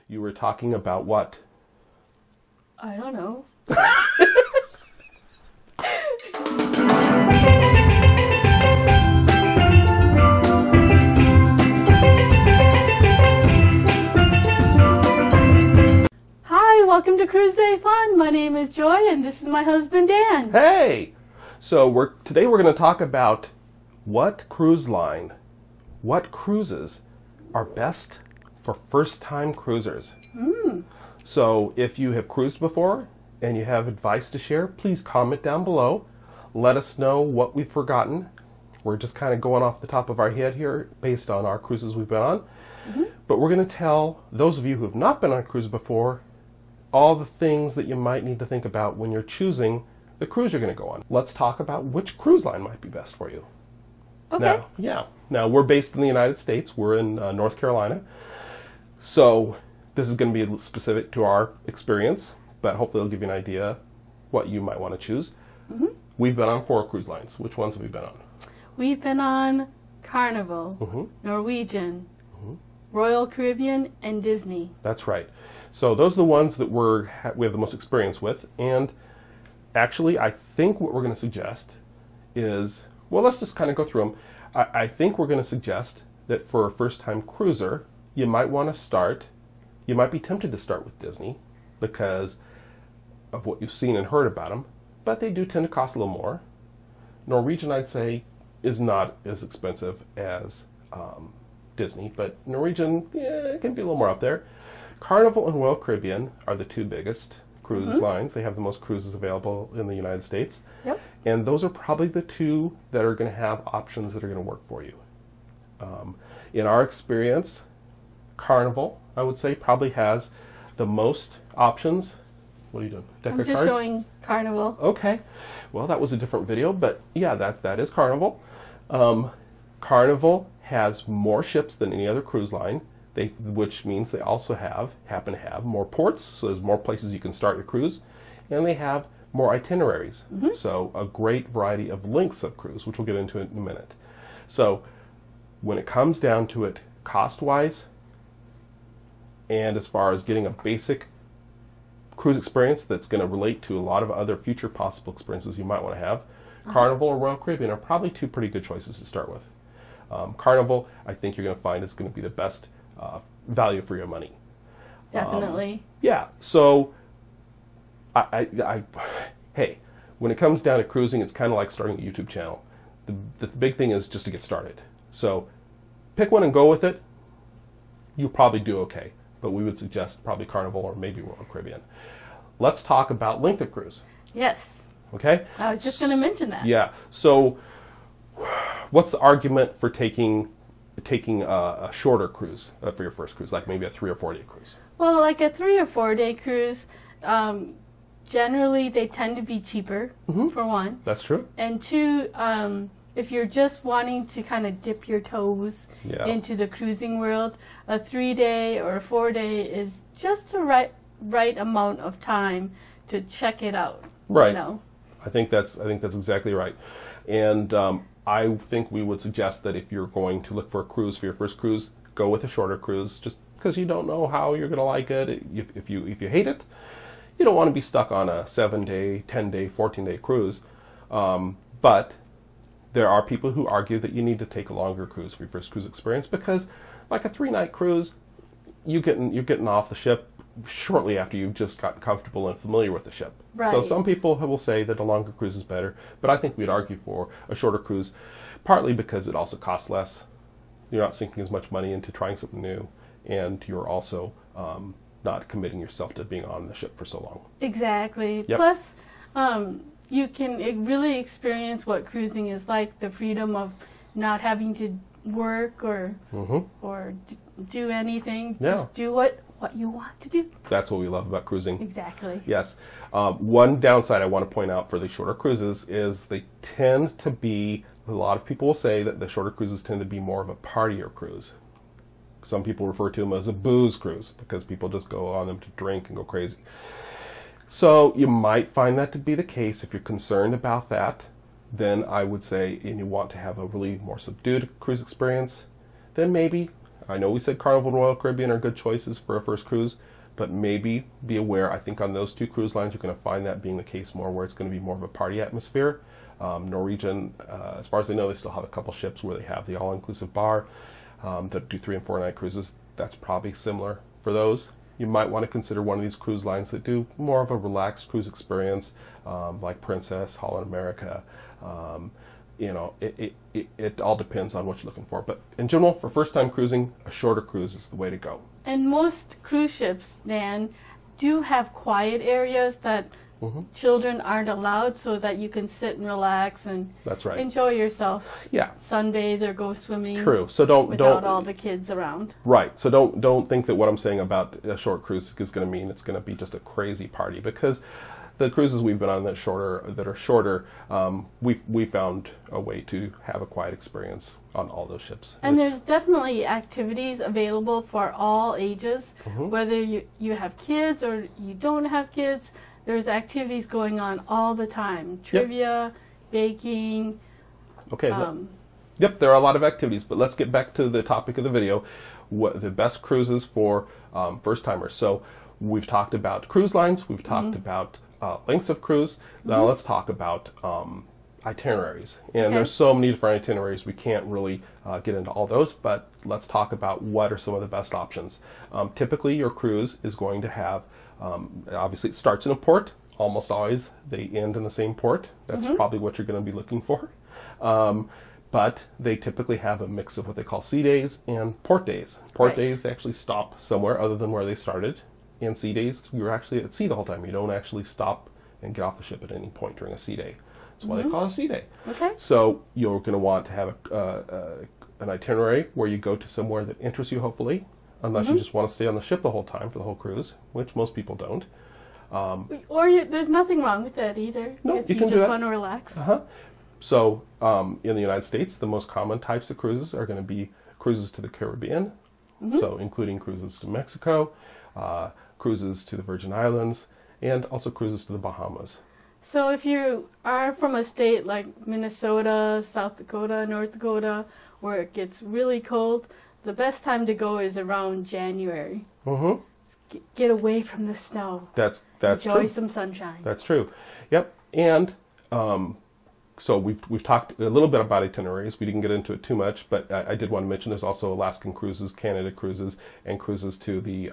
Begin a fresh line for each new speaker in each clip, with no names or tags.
You were talking about what?
I don't know. Hi, welcome to Cruise Day Fun. My name is Joy, and this is my husband, Dan.
Hey! So today we're going to talk about what cruises are best for first-time cruisers. So if you have cruised before and you have advice to share, please comment down below. Let us know what we've forgotten. We're just kind of going off the top of our head here based on our cruises we've been on. But we're going to tell those of you who have not been on a cruise before all the things that you might need to think about when you're choosing the cruise you're going to go on. Let's talk about which cruise line might be best for you.
Okay.
Now we're based in the United States. We're in North Carolina. So this is going to be specific to our experience, but hopefully it'll give you an idea what you might want to choose. We've been on 4 cruise lines. Which ones have we been on?
We've been on Carnival, Norwegian, Royal Caribbean, and Disney.
That's right. So those are the ones that we have the most experience with. And actually, I think what we're going to suggest is, well, let's just kind of go through them. I think we're going to suggest that for a first-time cruiser, you might be tempted to start with Disney because of what you've seen and heard about them, but they do tend to cost a little more. Norwegian, I'd say, is not as expensive as Disney, but Norwegian, it can be a little more up there. Carnival and Royal Caribbean are the 2 biggest cruise lines. They have the most cruises available in the United States.
Yep.
And those are probably the 2 that are going to have options that are going to work for you. In our experience, Carnival, I would say, probably has the most options. What are you doing? Deck
I'm
of
just
cards?
showing Carnival.
Okay. Well, that was a different video, but yeah, that is Carnival. Carnival has more ships than any other cruise line, which means they also happen to have more ports, so there's more places you can start your cruise, and they have more itineraries. So a great variety of lengths of cruise, which we'll get into in a minute. So when it comes down to it, cost-wise, and as far as getting a basic cruise experience that's going to relate to a lot of other future possible experiences you might want to have, Carnival or Royal Caribbean are probably 2 pretty good choices to start with. Carnival, I think you're going to find is going to be the best value for your money.
Definitely.
Yeah, so hey, when it comes down to cruising, it's kind of like starting a YouTube channel. The big thing is just to get started. So pick one and go with it. You'll probably do okay, but we would suggest probably Carnival or maybe Royal Caribbean. Let's talk about length of cruise.
Yes.
Okay?
I was just going to mention that.
Yeah. So what's the argument for taking a shorter cruise for your first cruise, like maybe a 3 or 4 day cruise?
Well, like a 3 or 4 day cruise, generally they tend to be cheaper, for one.
That's true.
And 2, if you're just wanting to kind of dip your toes into the cruising world, a 3 day or a 4 day is just the right amount of time to check it out.
Right.
You know?
I think that's exactly right. And I think we would suggest that if you're going to look for a cruise for your first cruise, go with a shorter cruise, just because you don't know how you're going to like it. If you hate it, you don't want to be stuck on a 7-day, 10-day, 14-day cruise. But there are people who argue that you need to take a longer cruise for your first cruise experience because, like a 3-night cruise, you're getting off the ship shortly after you've just gotten comfortable and familiar with the ship.
Right.
So some people will say that a longer cruise is better, but I think we'd argue for a shorter cruise, partly because it also costs less. You're not sinking as much money into trying something new, and you're also not committing yourself to being on the ship for so long.
Exactly.
Yep.
Plus, you can really experience what cruising is like, the freedom of not having to work or do anything.
Yeah.
Just do what you want to do.
That's what we love about cruising.
Exactly.
Yes. One downside I want to point out for the shorter cruises is they tend to be, a lot of people will say that the shorter cruises tend to be more of a partier cruise. Some people refer to them as a booze cruise because people just go on them to drink and go crazy. So you might find that to be the case. If you're concerned about that, then I would say, and you want to have a really more subdued cruise experience, then maybe I know we said Carnival and Royal Caribbean are good choices for a first cruise, but maybe be aware, I think on those two cruise lines you're going to find that being the case more, where it's going to be more of a party atmosphere. Norwegian, as far as I know, they still have a couple ships where they have the all-inclusive bar that do 3 and 4 night cruises. That's probably similar for those. You might want to consider one of these cruise lines that do more of a relaxed cruise experience, like Princess, Holland America. You know, it all depends on what you're looking for. But in general, for first-time cruising, a shorter cruise is the way to go.
And most cruise ships, Dan, do have quiet areas that children aren't allowed, so that you can sit and relax and
That's right.
enjoy yourself.
Yeah.
Sunbathe or go swimming.
True. So don't
all the kids around.
Right. So don't think that what I'm saying about a short cruise is going to mean it's going to be just a crazy party, because the cruises we've been on that are shorter, we found a way to have a quiet experience on all those ships.
And there's definitely activities available for all ages, whether you have kids or you don't have kids. There's activities going on all the time. Trivia, baking.
Okay. Yep, there are a lot of activities, but let's get back to the topic of the video, what the best cruises for first-timers. So we've talked about cruise lines, we've talked about lengths of cruise. Now let's talk about itineraries. And there's so many different itineraries, we can't really get into all those, but let's talk about what are some of the best options. Typically, your cruise is going to have, obviously it starts in a port. Almost always they end in the same port. That's probably what you're going to be looking for. But they typically have a mix of what they call sea days and port days. Port days, they actually stop somewhere other than where they started. And sea days, you're actually at sea the whole time. You don't actually stop and get off the ship at any point during a sea day. That's why they call it a sea day.
Okay.
So you're going to want to have an itinerary where you go to somewhere that interests you, hopefully, unless you just want to stay on the ship the whole time for the whole cruise, which most people don't.
Or there's nothing wrong with that either,
No,
if
you
you
can do
just
that.
want to relax.
So in the United States, the most common types of cruises are going to be cruises to the Caribbean, so including cruises to Mexico, cruises to the Virgin Islands, and also cruises to the Bahamas.
So if you are from a state like Minnesota, South Dakota, North Dakota, where it gets really cold, the best time to go is around January. Get away from the snow.
That's
Enjoy
true.
some sunshine.
That's true. Yep. And so we've talked a little bit about itineraries. We didn't get into it too much, but I did want to mention there's also Alaskan cruises, Canada cruises, and cruises to the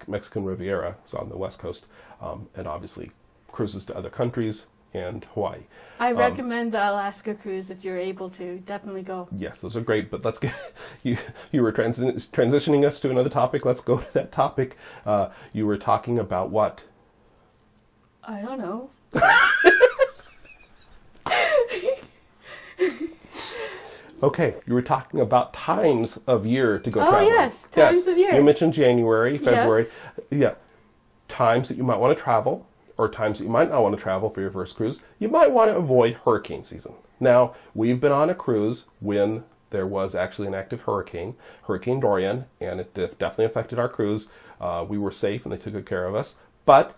Mexican Riviera, so on the west coast, and obviously cruises to other countries and Hawaii.
I recommend the Alaska cruise if you're able to. Definitely go.
Yes, those are great, but let's get you were transitioning us to another topic. Let's go to that topic. You were talking about what?
I don't know.
Okay, you were talking about times of year to go traveling.
Oh, yes, times of year.
You mentioned January, February.
Yes.
Yeah, times that you might want to travel, or times that you might not want to travel for your first cruise. You might want to avoid hurricane season. Now, we've been on a cruise when there was actually an active hurricane, Hurricane Dorian, and it definitely affected our cruise. We were safe and they took good care of us. But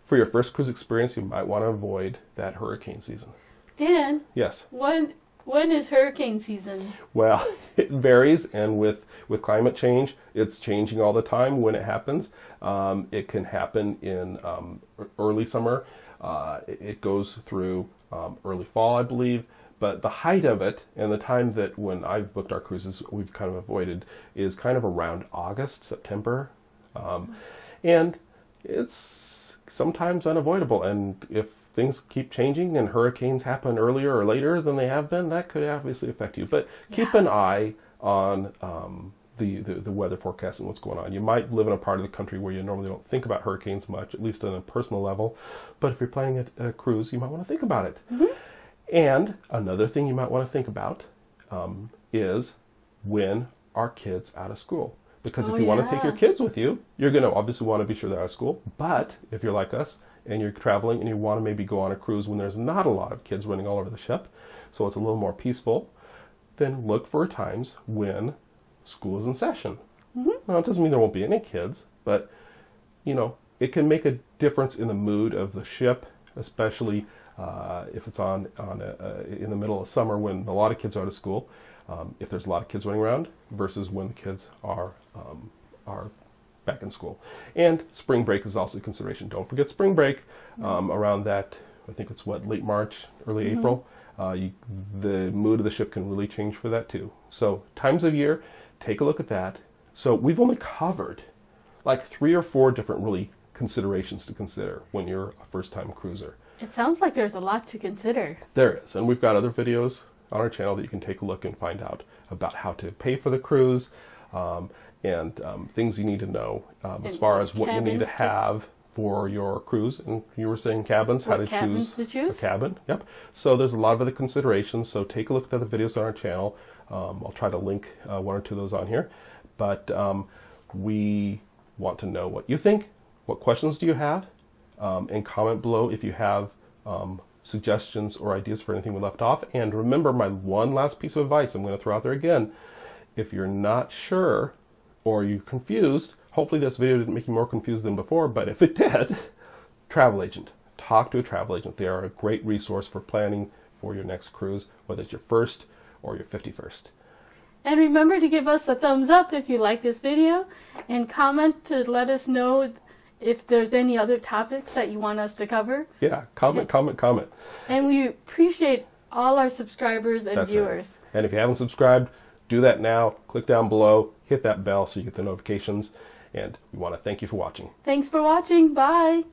for your first cruise experience, you might want to avoid that hurricane season.
Dan?
Yes?
When is hurricane season?
Well, it varies, and with climate change, it's changing all the time when it happens. It can happen in early summer. It goes through early fall, I believe. But the height of it, and the time that when I've booked our cruises we've kind of avoided, is kind of around August, September. And it's sometimes unavoidable. And if things keep changing and hurricanes happen earlier or later than they have been, that could obviously affect you. But keep an eye on the weather forecast and what's going on. You might live in a part of the country where you normally don't think about hurricanes much, at least on a personal level. But if you're planning a cruise, you might want to think about it. And another thing you might want to think about is when are kids out of school? Because if you want to take your kids with you, you're going to obviously want to be sure they're out of school. But if you're like us and you're traveling and you want to maybe go on a cruise when there's not a lot of kids running all over the ship, so it's a little more peaceful, then look for times when school is in session. Now, it doesn't mean there won't be any kids, but, you know, it can make a difference in the mood of the ship, especially if it's in the middle of summer when a lot of kids are out of school. if there's a lot of kids running around versus when the kids are back in school. And spring break is also a consideration. Don't forget spring break. Around that, I think it's late March, early April. The mood of the ship can really change for that too. So times of year, take a look at that. So we've only covered like 3 or 4 different really considerations to consider when you're a first-time cruiser. It sounds like there's a lot to consider. There is, and we've got other videos on our channel that you can take a look and find out about how to pay for the cruise, and things you need to know as far as what you need to have for your cruise. And you were saying cabins, how to choose a cabin. Yep. So there's a lot of other considerations. So take a look at the videos on our channel. I'll try to link 1 or 2 of those on here. But we want to know what you think. What questions do you have? And comment below if you have suggestions or ideas for anything we left off. And remember, my one last piece of advice I'm going to throw out there again. If you're not sure or you're confused, hopefully this video didn't make you more confused than before, but if it did, travel agent. Talk to a travel agent. They are a great resource for planning for your next cruise, whether it's your first or your 51st. And remember to give us a thumbs up if you like this video, and comment to let us know if there's any other topics that you want us to cover. Yeah, comment. And we appreciate all our subscribers and viewers. Right. And if you haven't subscribed, do that now. Click down below, hit that bell so you get the notifications. And we want to thank you for watching. Thanks for watching. Bye.